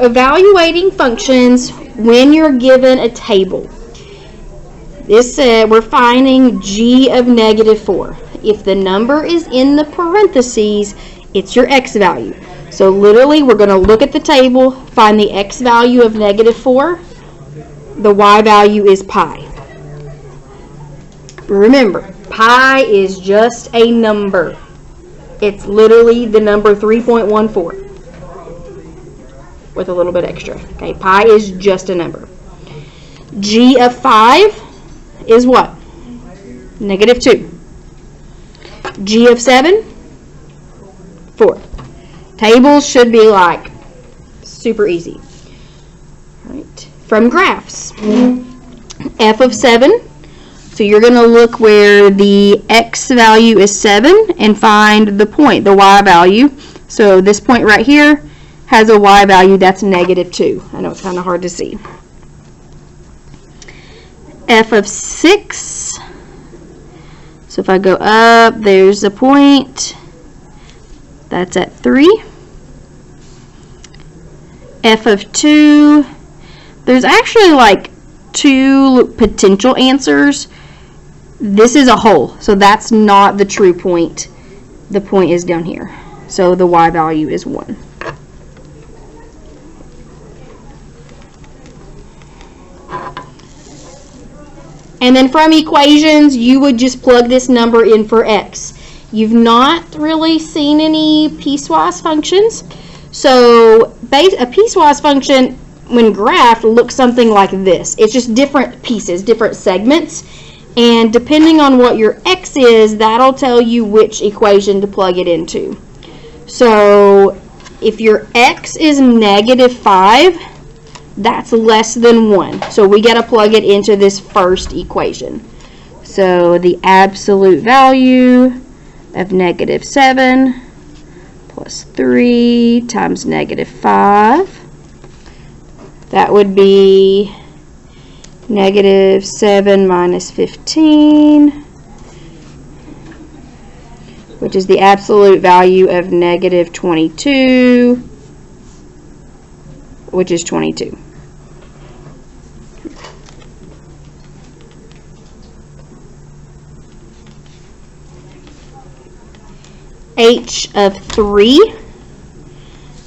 evaluating functions when you're given a table. This said we're finding g of -4. If the number is in the parentheses, it's your x value. So literally, we're going to look at the table, find the x value of -4. The y value is pi. Remember, pi is just a number. It's literally the number 3.14 with a little bit extra. Okay, pi is just a number. G of 5 is what? -2. G of 7, 4. Tables should be like super easy. All right. From graphs, f of 7. So you're going to look where the x value is 7 and find the point, the y value. So this point right here has a y value that's -2. I know it's kind of hard to see. F of 6. So if I go up, there's a point. That's at 3. F of 2. There's actually like 2 potential answers. This is a hole, so that's not the true point. The point is down here. So the y value is 1. And then from equations, you would just plug this number in for x. You've not really seen any piecewise functions. So a piecewise function, when graphed, looks something like this. It's just different pieces, different segments. And depending on what your x is, that'll tell you which equation to plug it into. So if your x is -5, that's less than 1. So we got to plug it into this first equation. So the absolute value of -7 plus 3 times -5, that would be -7 minus 15, which is the absolute value of -22, which is 22. H of 3,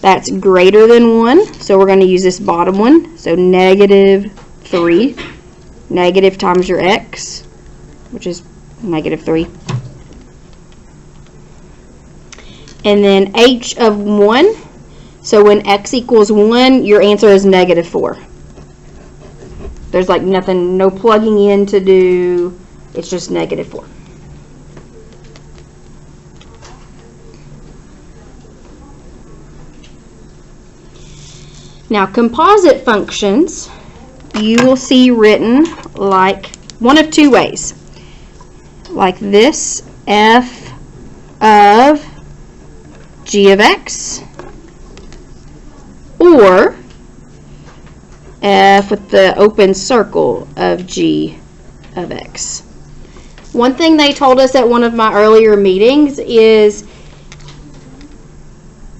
that's greater than 1, so we're going to use this bottom one. So -3, negative times your x, which is -3. And then h of 1, so when x equals 1, your answer is -4. There's like nothing, no plugging in to do, it's just -4. Now, composite functions, you will see written like one of 2 ways. Like this, f of g of x, or f with the open circle of g of x. One thing they told us at one of my earlier meetings is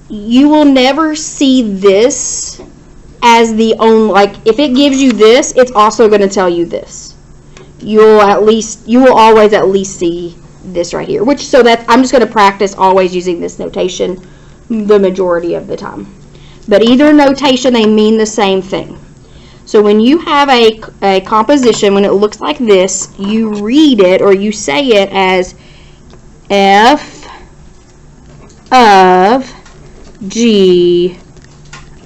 you will never see this as the only, like if it gives you this, it's also going to tell you this. You will always at least see this right here, which, so that I'm just going to practice always using this notation the majority of the time. But either notation, they mean the same thing. So when you have a composition, when it looks like this, you read it or you say it as f of g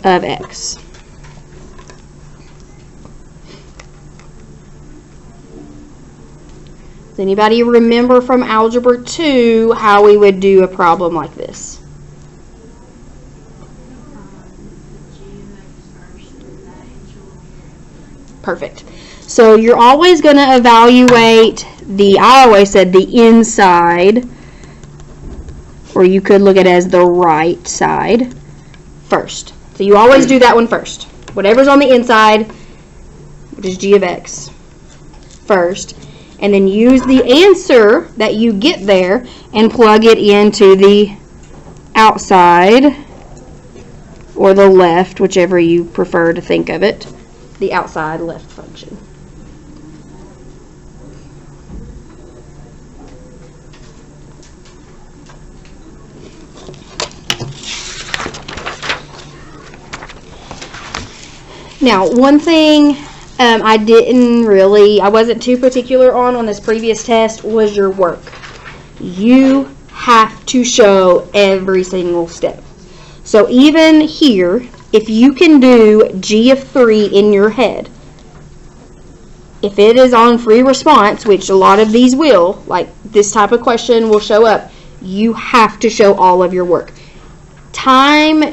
of x. Does anybody remember from Algebra 2 how we would do a problem like this? Perfect. So you're always going to evaluate I always said the inside, or you could look at it as the right side first. So you always do that one first. Whatever's on the inside, which is g of x, first. And then use the answer that you get there and plug it into the outside or the left, whichever you prefer to think of it, the outside left function. Now, one thing I wasn't too particular on this previous test was your work. You have to show every single step. So even here, if you can do G of 3 in your head, if it is on free response, which a lot of these will, like this type of question will show up, you have to show all of your work. Time,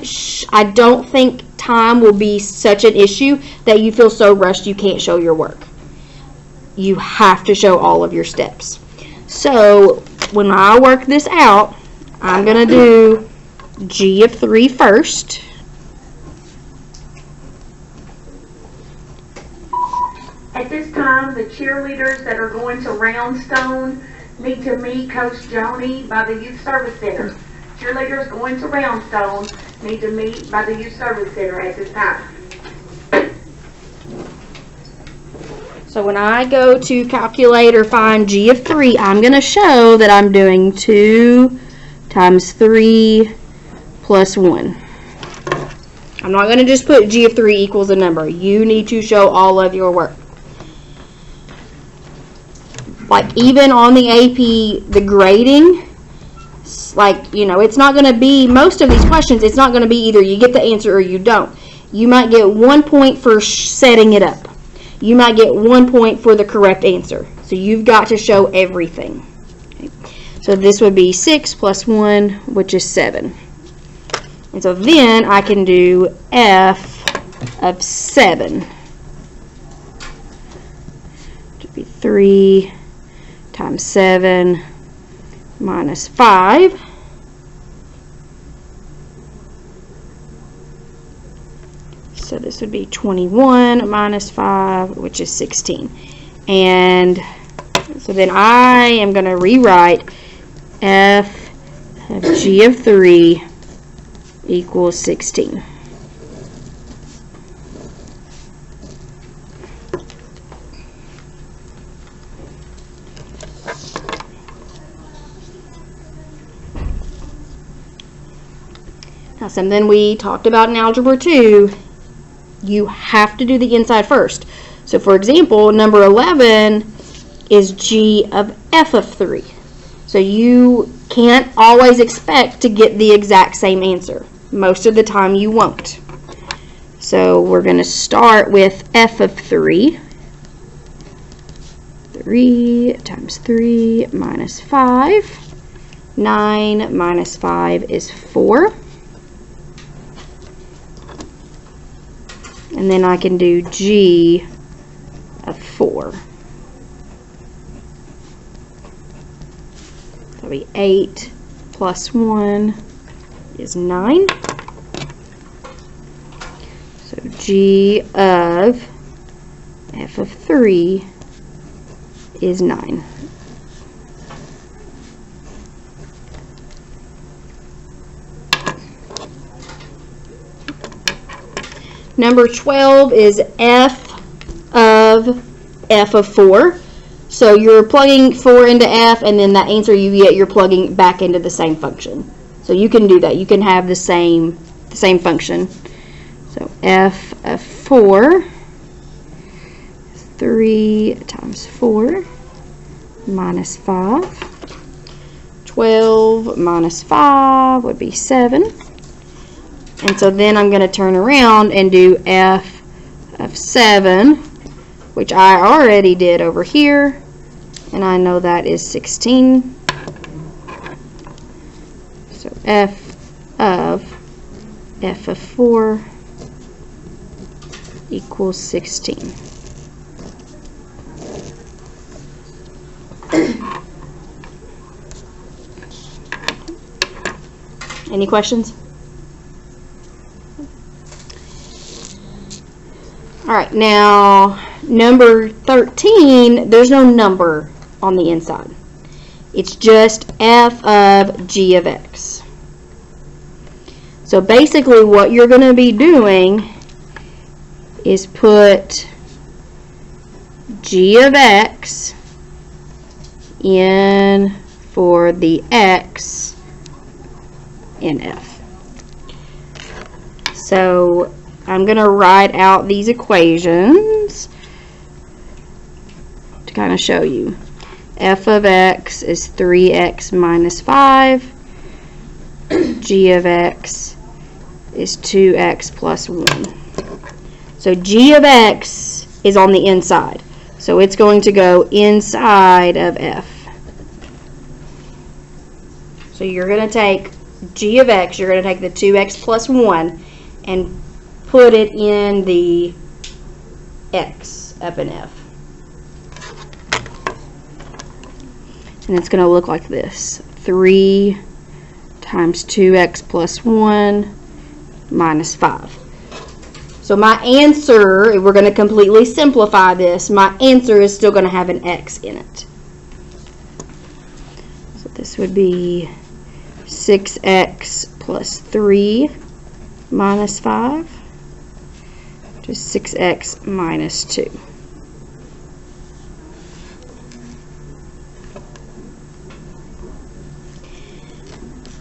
I don't think time will be such an issue that you feel so rushed you can't show your work. You have to show all of your steps. So when I work this out, I'm going to do G of 3 first. At this time, the cheerleaders that are going to Roundstone need to meet Coach Joni by the Youth Service Center. Cheerleaders going to Roundstone need to meet by the Youth Service Center at this time. So when I go to calculate or find G of 3, I'm going to show that I'm doing 2 times 3 plus 1. I'm not going to just put G of 3 equals a number. You need to show all of your work. Like even on the AP, the grading, like, you know, it's not going to be, most of these questions, it's not going to be either you get the answer or you don't. You might get 1 point for setting it up. You might get 1 point for the correct answer. So you've got to show everything. Okay. So this would be 6 plus 1, which is 7. And so then I can do F of 7. It would be 3 times 7 minus 5. So this would be 21 minus 5, which is 16. And so then I am going to rewrite F of G of 3 equals 16. Now, something we talked about in Algebra 2, you have to do the inside first. So, for example, number 11 is G of F of 3. So you can't always expect to get the exact same answer. Most of the time you won't. So we're going to start with F of 3. 3 times 3 minus 5. 9 minus 5 is 4. And then I can do G of 4. That'll be 8 plus 1 is 9. So G of F of 3 is 9. Number 12 is F of 4. So you're plugging 4 into F, and then that answer you get, you're plugging back into the same function. So you can do that. You can have the same function. So F of 4 is 3 times 4 minus 5. 12 minus 5 would be 7. And so then I'm going to turn around and do F of 7, which I already did over here, and I know that is 16. So F of 4 equals 16. Any questions? All right, now number 13, there's no number on the inside. It's just F of G of X. So basically what you're going to be doing is put g of x in for the x in f. So I'm going to write out these equations to kind of show you. F of x is 3x minus 5. G of x is 2x plus 1. So g of x is on the inside. So it's going to go inside of f. So you're going to take g of x, you're going to take the 2x plus 1 and put it in the x up in f. And it's going to look like this. 3 times 2x plus 1 minus 5. So my answer, if we're going to completely simplify this, my answer is still going to have an x in it. So this would be 6x plus 3 minus 5, which is 6x minus 2.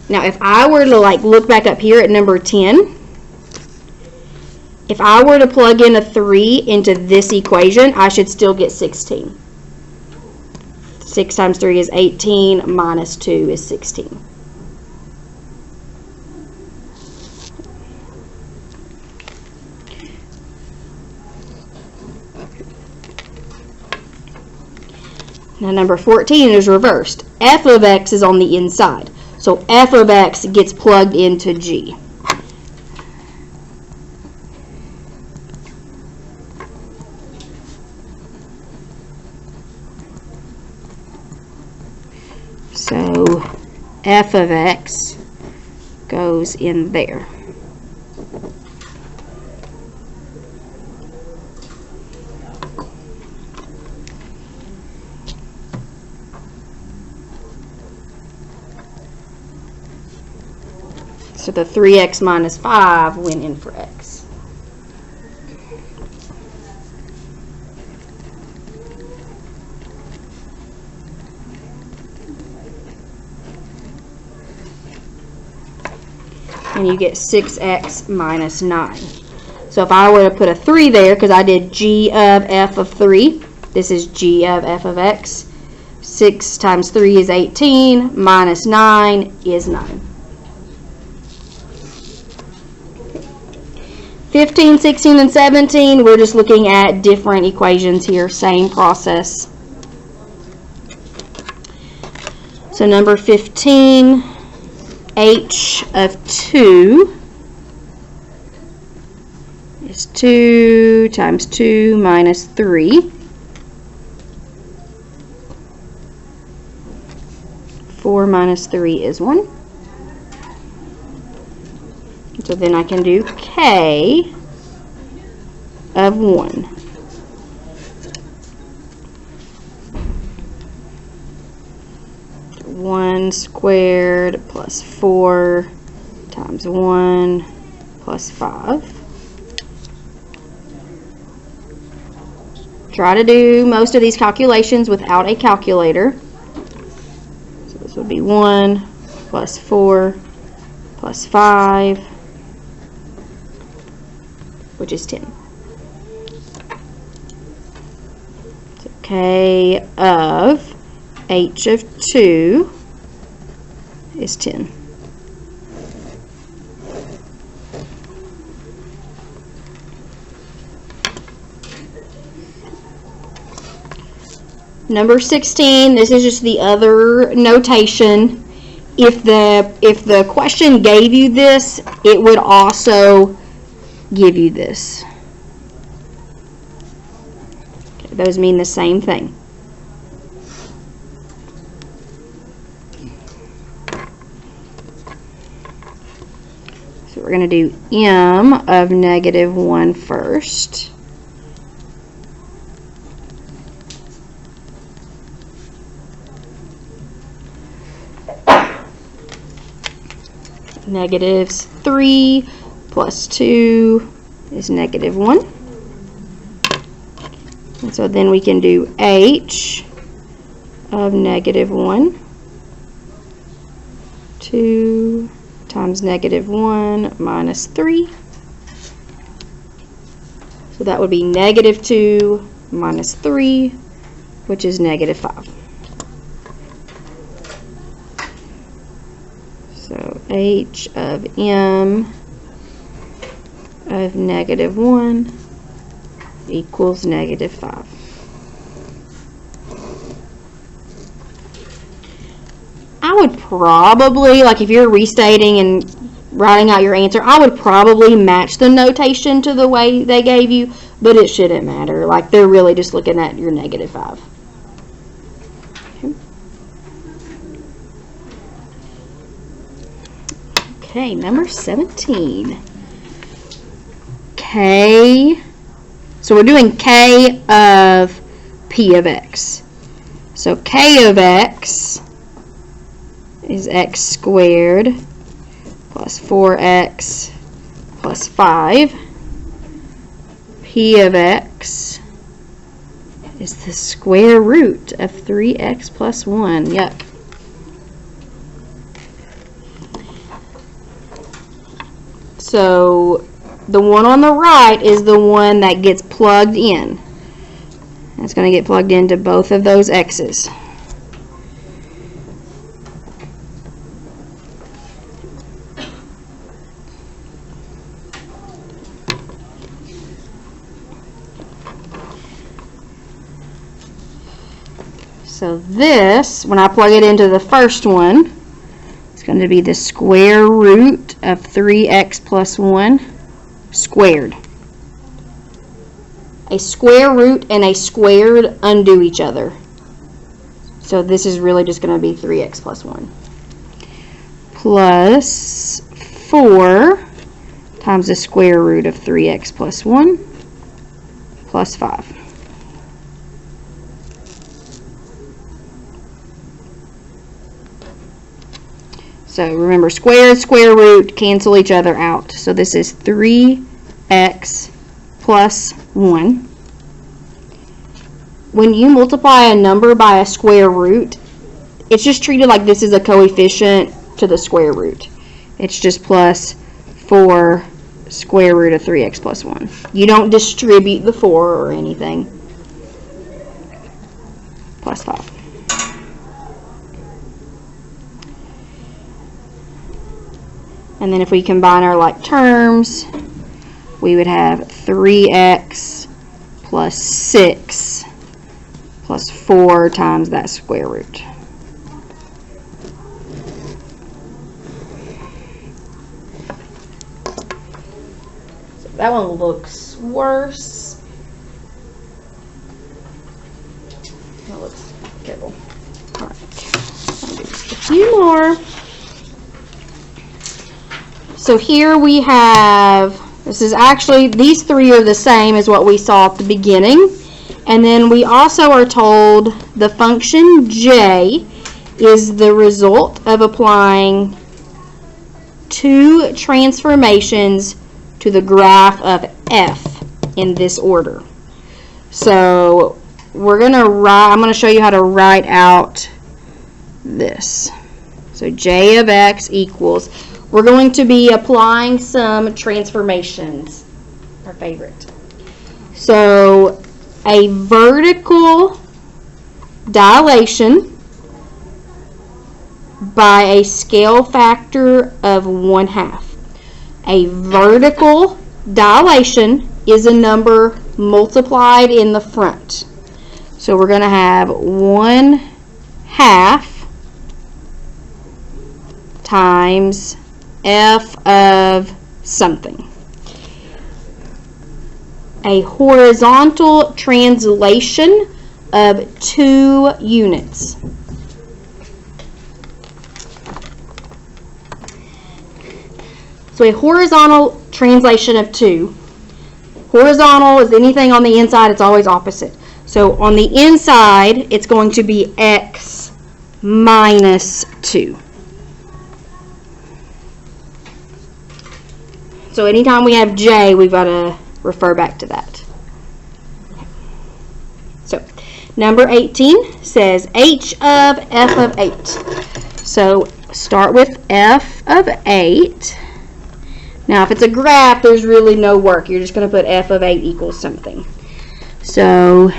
Now, if I were to look back up here at number 10, if I were to plug in a 3 into this equation, I should still get 16. 6 times 3 is 18, minus 2 is 16. Now, number 14 is reversed. F of x is on the inside. So f of x gets plugged into g. So f of x goes in there. So the 3x minus 5 went in for x. And you get 6x minus 9. So if I were to put a 3 there, because I did g of f of 3, this is g of f of x. 6 times 3 is 18, minus 9 is 9. 15, 16, and 17, we're just looking at different equations here, same process. So number 15, h of 2 is 2 times 2 minus 3. 4 minus 3 is 1. So then I can do k of 1. So 1 squared plus 4 times 1 plus 5. Try to do most of these calculations without a calculator. So this would be 1 plus 4 plus 5, which is 10. So k of h of 2 is 10. Number 16, this is just the other notation. If the question gave you this, it would also give you this. Okay, those mean the same thing. So we're going to do m of -1 first. negatives 3 plus 2 is negative 1. And so then we can do h of negative 1. 2 times negative 1 minus 3. So that would be negative 2 minus 3, which is negative 5. So h of m of negative 1 equals negative 5. I would probably, like if you're restating and writing out your answer, I would probably match the notation to the way they gave you, but it shouldn't matter. Like they're really just looking at your negative 5. Okay, number 17. K. So we're doing K of P of X. So K of X is x squared plus 4x plus 5. P of x is the square root of 3x plus 1. Yuck. So the one on the right is the one that gets plugged in. It's going to get plugged into both of those x's. So this, when I plug it into the first one, it's going to be the square root of 3x plus 1 squared. A square root and a squared undo each other. So this is really just going to be 3x plus 1. Plus 4 times the square root of 3x plus 1 plus 5. So remember, square and square root cancel each other out. So this is 3x plus 1. When you multiply a number by a square root, it's just treated like this is a coefficient to the square root. It's just plus 4 square root of 3x plus 1. You don't distribute the 4 or anything. Plus 5. And then if we combine our like terms, we would have 3x plus 6 plus 4 times that square root. So that one looks worse. That looks terrible. All right, I'll do just a few more. So here we have, this is actually, these three are the same as what we saw at the beginning. And then we also are told the function j is the result of applying 2 transformations to the graph of f in this order. So we're going to write, I'm going to show you how to write out this. So j of x equals, we're going to be applying some transformations, our favorite. So a vertical dilation by a scale factor of 1/2. A vertical dilation is a number multiplied in the front. So we're going to have 1/2 times f of something. A horizontal translation of 2 units. So a horizontal translation of 2. Horizontal is anything on the inside, it's always opposite. So on the inside, it's going to be x minus 2. So anytime we have J, we've got to refer back to that. So number 18 says H of F of 8. So start with F of 8. Now if it's a graph, there's really no work. You're just going to put F of 8 equals something. So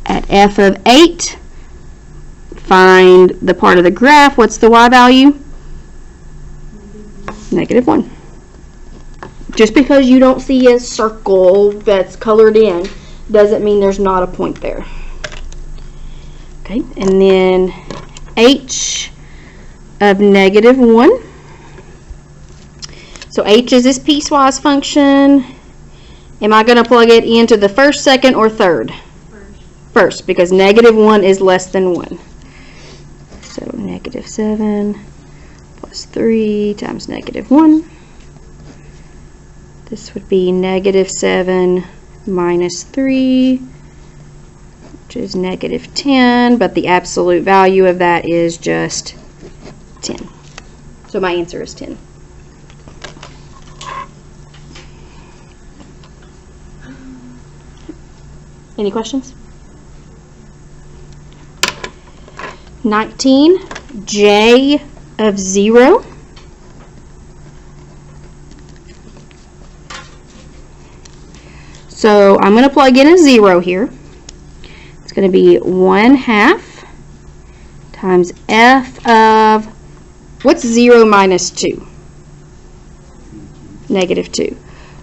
at F of 8, find the part of the graph. What's the Y value? -1. Just because you don't see a circle that's colored in doesn't mean there's not a point there. Okay, and then H of -1. So H is this piecewise function. Am I going to plug it into the first, second, or third? First, because -1 is less than 1. So -7 plus 3 times -1. This would be -7 minus 3, which is -10, but the absolute value of that is just 10. So my answer is 10. Any questions? 19, J of 0. So I'm going to plug in a 0 here. It's going to be 1/2 times F of, what's 0 minus 2? -2.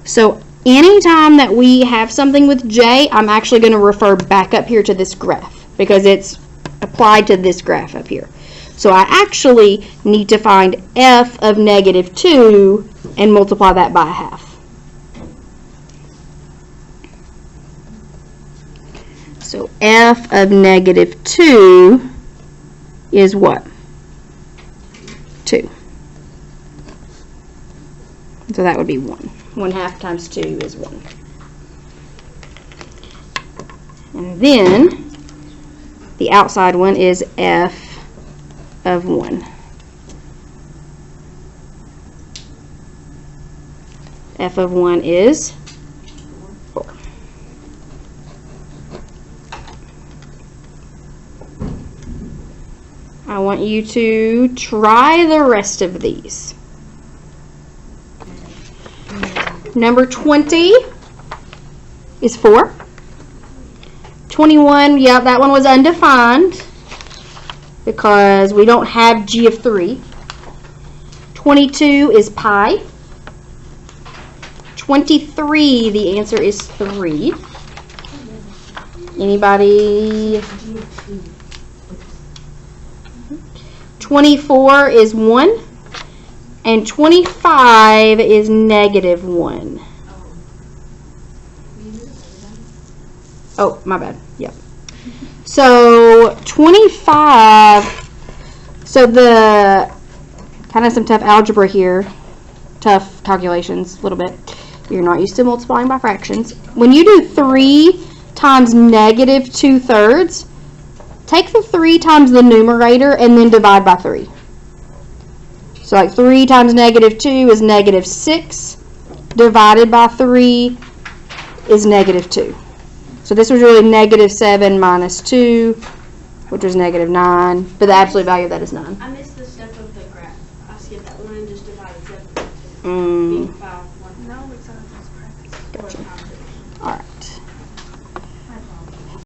So anytime that we have something with J, I'm actually going to refer back up here to this graph because it's applied to this graph up here. So I actually need to find F of -2 and multiply that by 1/2. So F of -2 is what? 2. So that would be 1. 1/2 times 2 is 1. And then the outside one is F of 1. F of 1 is 4. I want you to try the rest of these. Number 20 is 4. 21, yeah, that one was undefined because we don't have G of 3. 22 is pi. 23, the answer is 3. Anybody? 24 is 1. And 25 is -1. Oh, my bad. Yep. So 25, so the kind of some tough algebra here, tough calculations a little bit. You're not used to multiplying by fractions. When you do 3 times -2/3, take the 3 times the numerator and then divide by 3. So like 3 times -2 is -6, divided by 3 is -2. So this was really -7 minus 2, which was -9, but the absolute value of that is 9. I missed the step of the graph. I skipped that one and just divided 7 by 2.